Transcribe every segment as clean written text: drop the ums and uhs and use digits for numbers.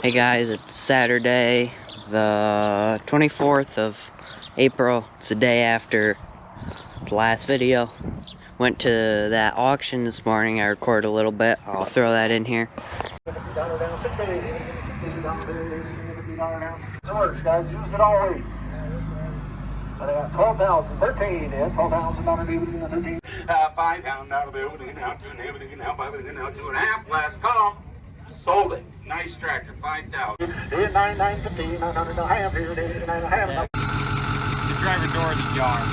Hey guys, it's Saturday, the 24th of April. It's the day after the last video. Went to that auction this morning. I recorded a little bit. I'll throw that in here. Chores, guys, use it all week. I got 12,000, 13, and 12,000 on the 13. 5 pound out of the building, out to an everything, now 5 and now 2.5. Last call. Sold it. Nice tractor, 5,000. 9, 9, 15, 900, I have here, 9.5. The driver door is ajar.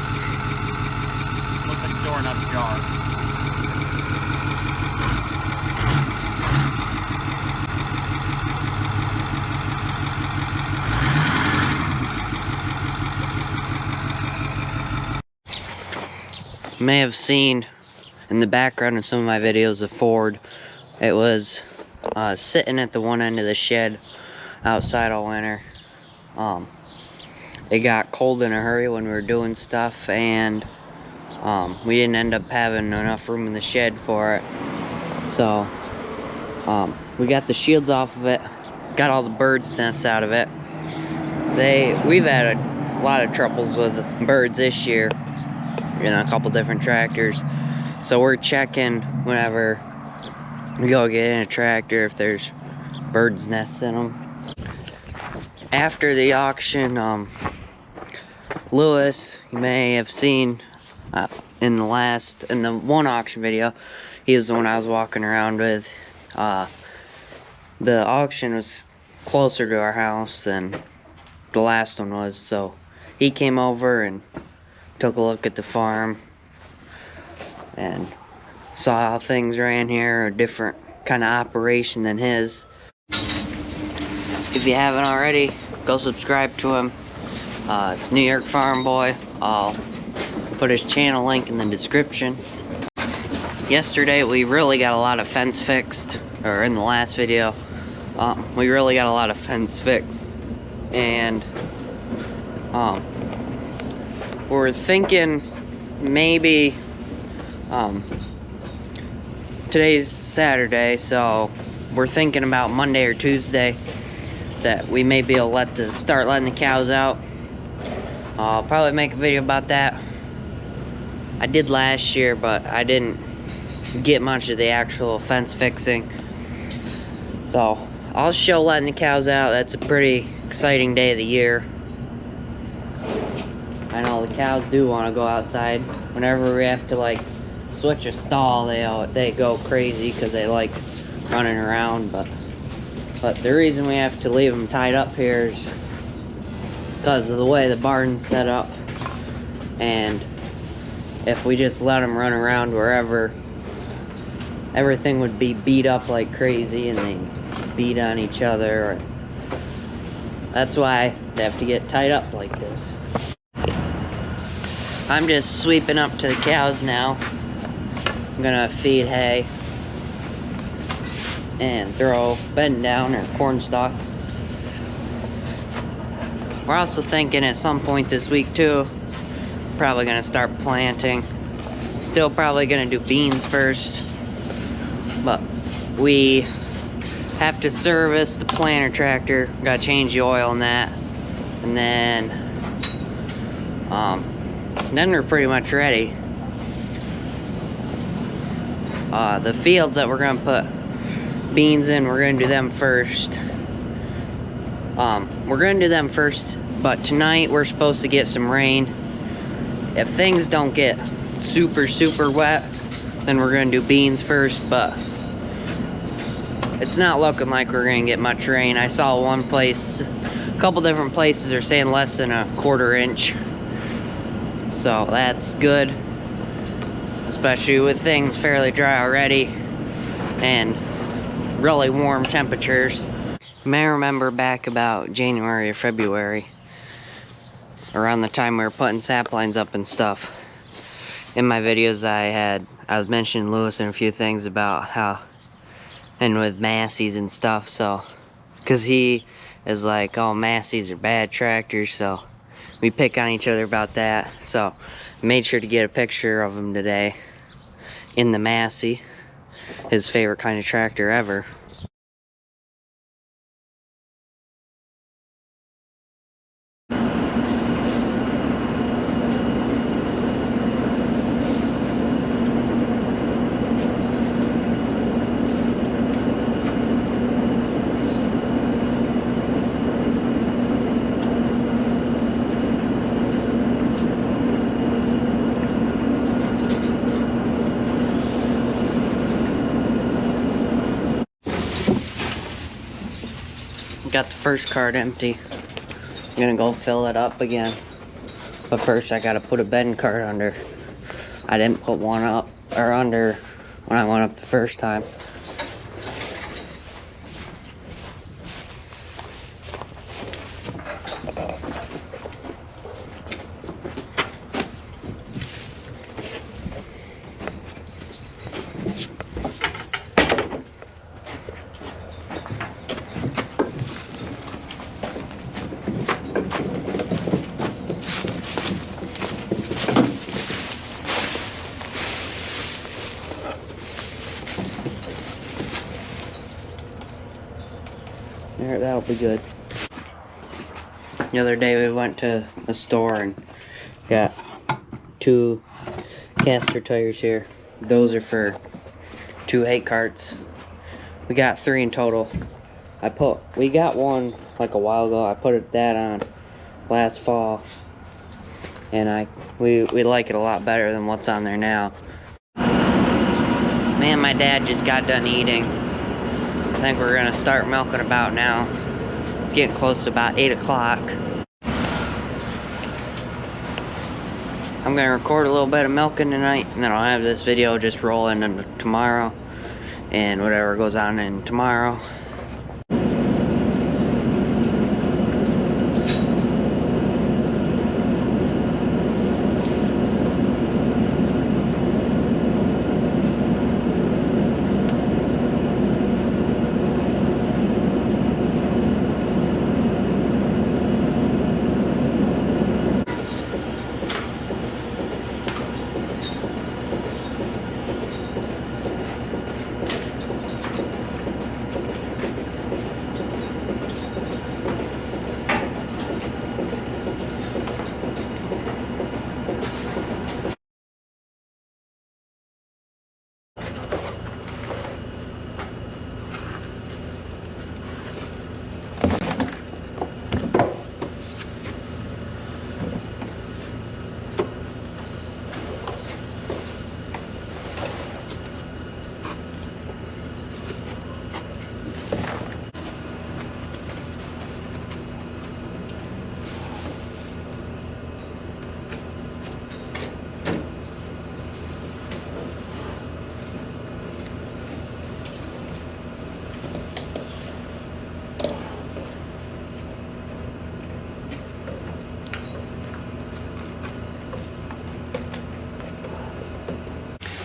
Looks like a door, not a jar. You may have seen in the background in some of my videos a Ford. It was sitting at the one end of the shed outside all winter. It got cold in a hurry when we were doing stuff, and we didn't end up having enough room in the shed for it. So we got the shields off of it, got all the birds' nests out of it. We've had a lot of troubles with birds this year in a couple different tractors, so we're checking whenever we go get in a tractor if there's birds' nests in them. After the auction, Lewis, you may have seen in the one auction video, he was the one I was walking around with. The auction was closer to our house than the last one was, so he came over and took a look at the farm and saw how things ran here, a different kind of operation than his. If you haven't already, go subscribe to him. It's New York Farm Boy. I'll put his channel link in the description. Yesterday we really got a lot of fence fixed, or in the last video, we really got a lot of fence fixed, and we're thinking maybe today's Saturday, so we're thinking about Monday or Tuesday that we may be able to start letting the cows out. I'll probably make a video about that. I did last year, but I didn't get much of the actual fence fixing. So I'll show letting the cows out. That's a pretty exciting day of the year. I know the cows do want to go outside. Whenever we have to like switch a stall, they go crazy because they like running around. But the reason we have to leave them tied up here is because of the way the barn's set up. And if we just let them run around wherever, everything would be beat up like crazy and they beat on each other. That's why they have to get tied up like this. I'm just sweeping up to the cows now. I'm gonna feed hay and throw bedding down or corn stalks. We're also thinking at some point this week too, probably gonna start planting. Still probably gonna do beans first, but we have to service the planter tractor. Gotta change the oil in that, and then we're pretty much ready. The fields that we're gonna put beans in, we're gonna do them first. But tonight we're supposed to get some rain. If things don't get super wet, then we're gonna do beans first, but it's not looking like we're gonna get much rain. I saw one place, a couple different places are saying less than a quarter inch. So that's good, especially with things fairly dry already and really warm temperatures. You may remember back about January or February, around the time we were putting saplines up and stuff. In my videos I was mentioning Lewis and a few things about how, and with Massey's and stuff, so, cause he is like, oh, Massey's are bad tractors, so we pick on each other about that. So made sure to get a picture of him today in the Massey, his favorite kind of tractor ever. Got the first cart empty. I'm gonna go fill it up again. But first I gotta put a bedding cart under. I didn't put one up or under when I went up the first time. There, that'll be good. The other day we went to a store and got 2 caster tires here. Those are for 2 hay carts. We got 3 in total. We got one like a while ago. I put that on last fall, and we like it a lot better than what's on there now. Man, my dad just got done eating. I think we're gonna start milking about now. It's getting close to about 8 o'clock. I'm gonna record a little bit of milking tonight, and then I'll have this video just rolling into tomorrow and whatever goes on in tomorrow.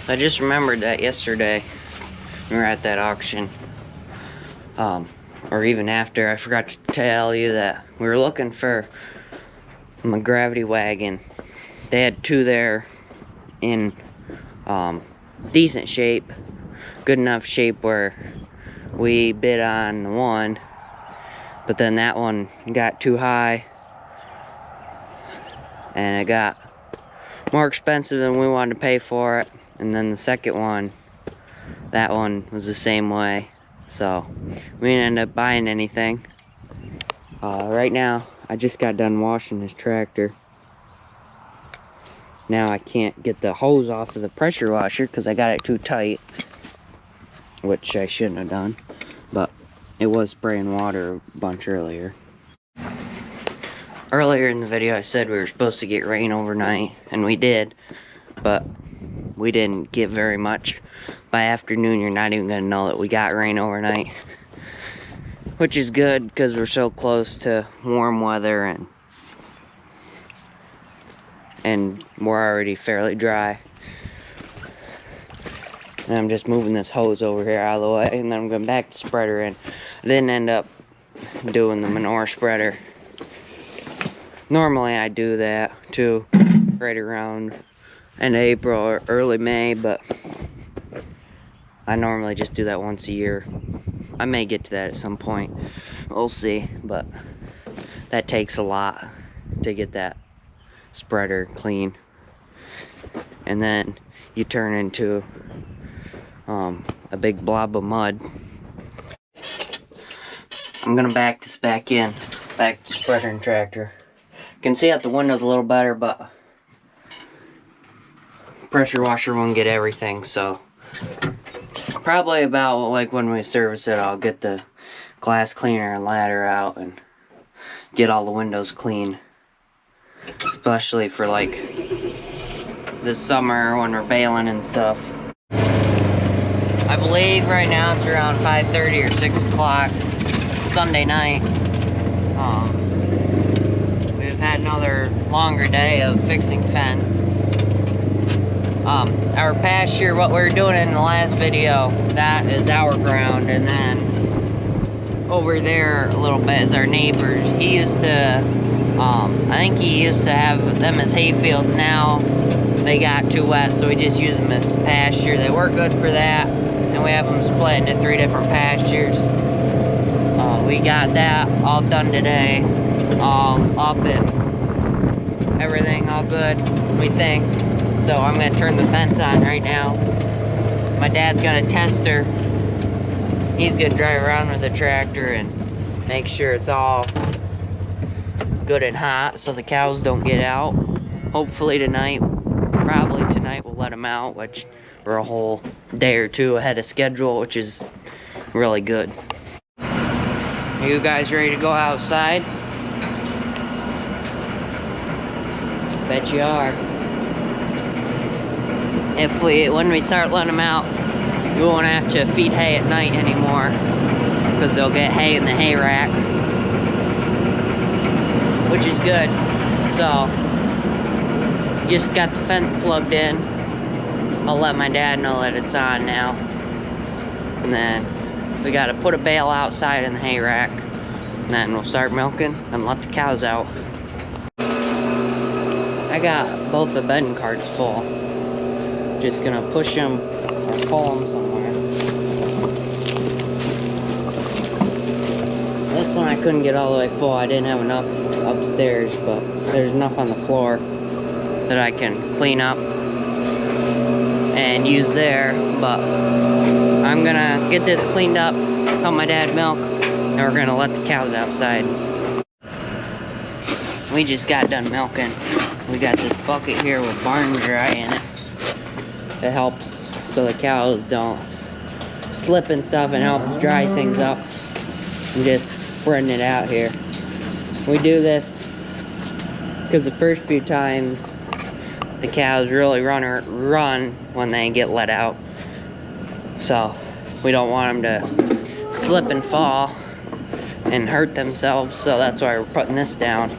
I just remembered that yesterday we were at that auction, or even after. I forgot to tell you that we were looking for a gravity wagon. They had 2 there in decent shape, good enough shape where we bid on one, but then that one got too high and it got more expensive than we wanted to pay for it. And then the second one, that one was the same way, so we didn't end up buying anything. Right now I just got done washing this tractor. Now I can't get the hose off of the pressure washer because I got it too tight, which I shouldn't have done, but it was spraying water a bunch earlier. Earlier in the video I said we were supposed to get rain overnight, and we did, but we didn't get very much. By afternoon you're not even gonna know that we got rain overnight, which is good because we're so close to warm weather and we're already fairly dry. And I'm just moving this hose over here out of the way, and then I'm going back to spreader in. I didn't end up doing the manure spreader. Normally I do that too, right around end of April or early May, but I normally just do that once a year. I may get to that at some point, we'll see, but that takes a lot to get that spreader clean. And then you turn into a big blob of mud. I'm gonna back this back in, back to spreader and tractor. You can see out the windows a little better, but pressure washer won't get everything, so probably about like when we service it, I'll get the glass cleaner and ladder out and get all the windows clean. Especially for like this summer when we're bailing and stuff. I believe right now it's around 5:30 or 6 o'clock Sunday night. We've had another longer day of fixing fence. Our pasture, what we were doing in the last video, that is our ground, and then over there a little bit is our neighbors. He used to, I think he used to have them as hay fields. Now they got too wet, so we just use them as pasture. They work good for that, and we have them split into 3 different pastures. We got that all done today, all up and everything all good, we think. So I'm gonna turn the fence on right now. My dad's got a tester. He's gonna drive around with the tractor and make sure it's all good and hot so the cows don't get out. Hopefully tonight, probably tonight we'll let them out, which we're a whole day or two ahead of schedule, which is really good. Are you guys ready to go outside? Bet you are. When we start letting them out, we won't have to feed hay at night anymore, because they'll get hay in the hay rack, which is good. So, just got the fence plugged in. I'll let my dad know that it's on now. And then we gotta put a bale outside in the hay rack, and then we'll start milking and let the cows out. I got both the bedding carts full. Just gonna push them or pull them somewhere. This one I couldn't get all the way full. I didn't have enough upstairs, but there's enough on the floor that I can clean up and use there. But I'm gonna get this cleaned up, help my dad milk, and we're gonna let the cows outside. We just got done milking. We got this bucket here with barn dry in it. It helps so the cows don't slip and stuff, and helps dry things up. I'm just spreading it out here. We do this because the first few times the cows really run when they get let out. So we don't want them to slip and fall and hurt themselves, so that's why we're putting this down.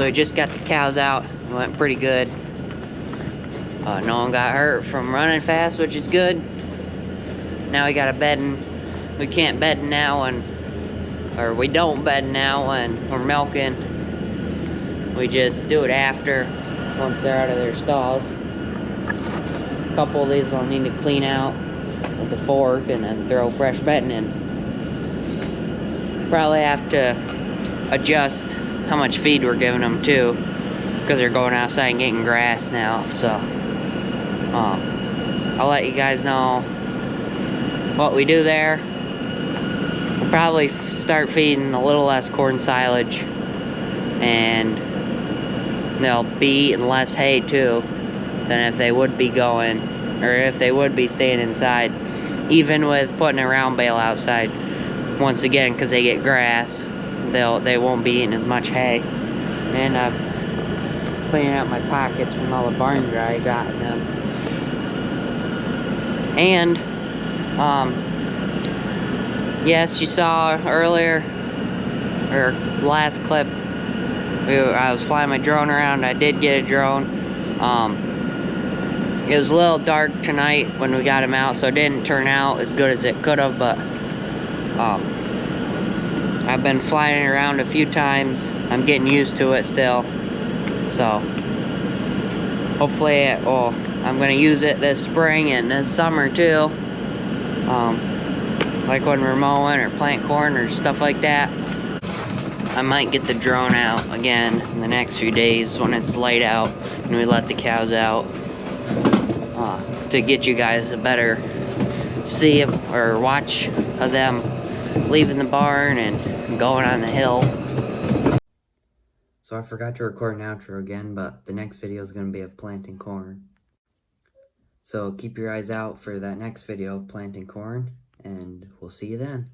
So we just got the cows out. It went pretty good. No one got hurt from running fast, which is good. Now we got a bedding. We can't bed now or we don't bed now when we're milking. We just do it after, once they're out of their stalls. A couple of these I'll need to clean out with the fork and then throw fresh bedding in. Probably have to adjust how much feed we're giving them too, because they're going outside and getting grass now. So I'll let you guys know what we do there. We'll probably start feeding a little less corn silage, and they'll be eating less hay too than if they would be going, or if they would be staying inside, even with putting a round bale outside. Once again, because they get grass, they won't be eating as much hay. And I'm cleaning out my pockets from all the barn dry I got in them. And yes, you saw earlier, or last clip, I was flying my drone around. I did get a drone. It was a little dark tonight when we got him out, so it didn't turn out as good as it could have, but I've been flying around a few times. I'm getting used to it still. So hopefully I'm gonna use it this spring and this summer too. Like when we're mowing or planting corn or stuff like that. I might get the drone out again in the next few days when it's light out and we let the cows out, to get you guys a better watch of them leaving the barn and going on the hill. So I forgot to record an outro again, but the next video is going to be of planting corn. So keep your eyes out for that next video of planting corn, and we'll see you then.